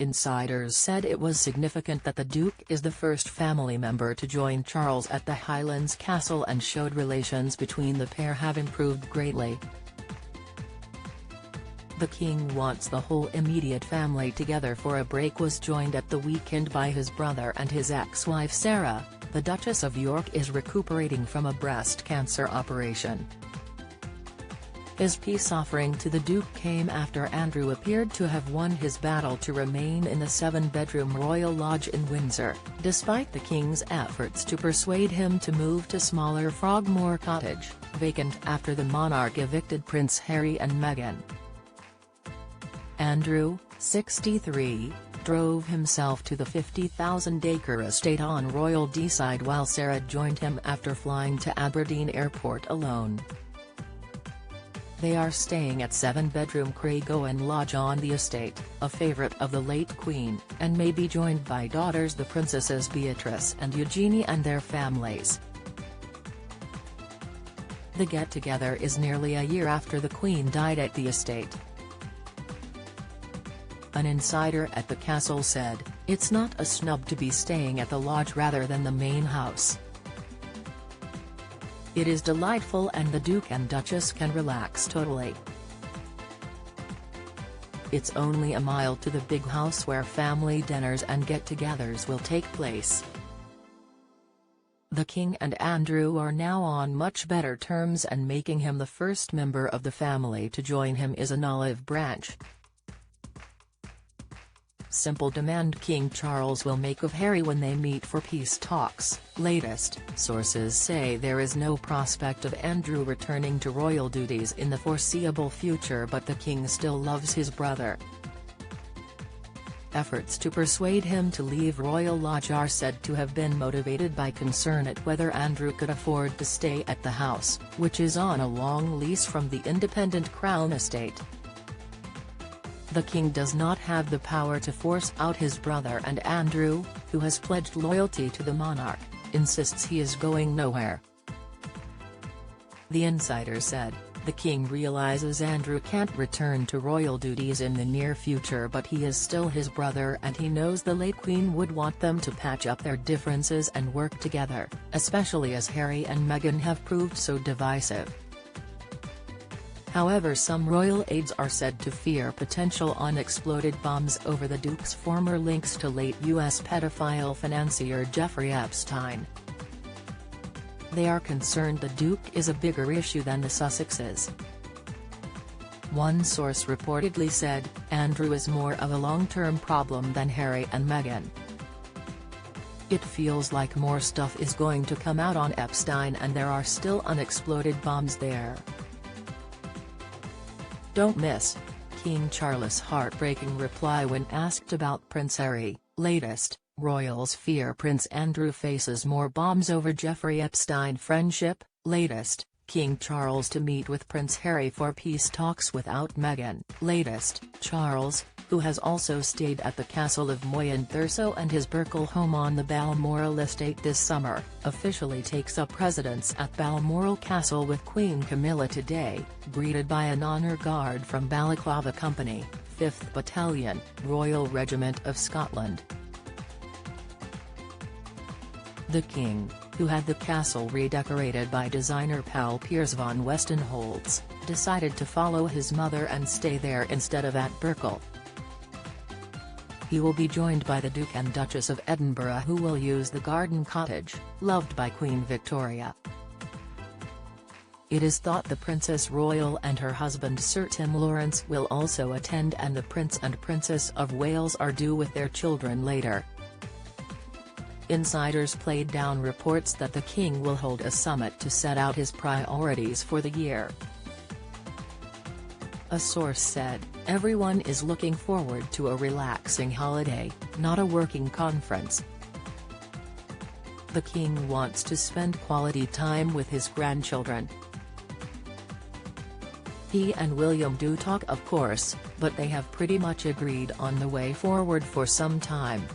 Insiders said it was significant that the Duke is the first family member to join Charles at the Highlands Castle and showed relations between the pair have improved greatly. The King wants the whole immediate family together for a break was joined at the weekend by his brother and his ex-wife Sarah. The Duchess of York is recuperating from a breast cancer operation. His peace offering to the Duke came after Andrew appeared to have won his battle to remain in the 7-bedroom Royal Lodge in Windsor, despite the King's efforts to persuade him to move to smaller Frogmore Cottage, vacant after the monarch evicted Prince Harry and Meghan. Andrew, 63, drove himself to the 50,000-acre estate on Royal Deeside while Sarah joined him after flying to Aberdeen Airport alone. They are staying at 7-bedroom Craigowend Lodge on the estate, a favourite of the late Queen, and may be joined by daughters the Princesses Beatrice and Eugenie and their families. The get-together is nearly a year after the Queen died at the estate. An insider at the castle said, "It's not a snub to be staying at the lodge rather than the main house. It is delightful and the Duke and Duchess can relax totally. It's only a mile to the big house where family dinners and get-togethers will take place." The King and Andrew are now on much better terms and making him the first member of the family to join him is an olive branch. Simple demand King Charles will make of Harry when they meet for peace talks. Latest, sources say there is no prospect of Andrew returning to royal duties in the foreseeable future, but the King still loves his brother. Efforts to persuade him to leave Royal Lodge are said to have been motivated by concern at whether Andrew could afford to stay at the house, which is on a long lease from the independent Crown estate. The King does not have the power to force out his brother, and Andrew, who has pledged loyalty to the monarch, insists he is going nowhere. The insider said, "The King realizes Andrew can't return to royal duties in the near future, but he is still his brother and he knows the late Queen would want them to patch up their differences and work together, especially as Harry and Meghan have proved so divisive." However, some royal aides are said to fear potential unexploded bombs over the Duke's former links to late U.S. pedophile financier Jeffrey Epstein. They are concerned the Duke is a bigger issue than the Sussexes. One source reportedly said, "Andrew is more of a long-term problem than Harry and Meghan. It feels like more stuff is going to come out on Epstein and there are still unexploded bombs there." Don't miss King Charles' heartbreaking reply when asked about Prince Harry. Latest, royals fear Prince Andrew faces more bombs over Jeffrey Epstein friendship. Latest, King Charles to meet with Prince Harry for peace talks without Meghan. Latest, Charles, who has also stayed at the Castle of Moy Thurso and his Berkeley home on the Balmoral estate this summer, officially takes up residence at Balmoral Castle with Queen Camilla today, greeted by an honour guard from Balaclava Company, 5th Battalion, Royal Regiment of Scotland. The King, who had the castle redecorated by designer pal Piers van Westenholz, decided to follow his mother and stay there instead of at Berkeley. He will be joined by the Duke and Duchess of Edinburgh, who will use the garden cottage, loved by Queen Victoria. It is thought the Princess Royal and her husband Sir Tim Lawrence will also attend, and the Prince and Princess of Wales are due with their children later. Insiders played down reports that the King will hold a summit to set out his priorities for the year. A source said, "Everyone is looking forward to a relaxing holiday, not a working conference." The King wants to spend quality time with his grandchildren. He and William do talk, of course, but they have pretty much agreed on the way forward for some time.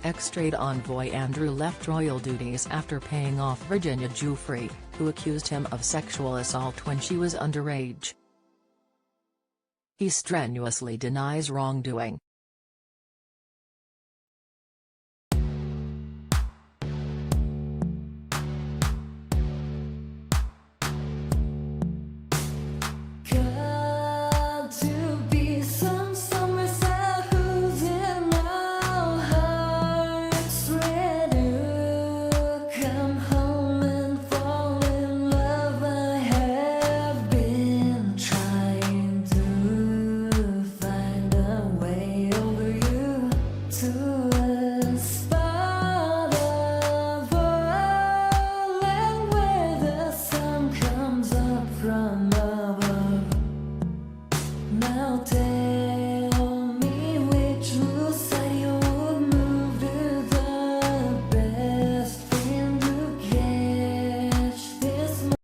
Ex-trade envoy Andrew left royal duties after paying off Virginia Giuffre, who accused him of sexual assault when she was underage. He strenuously denies wrongdoing,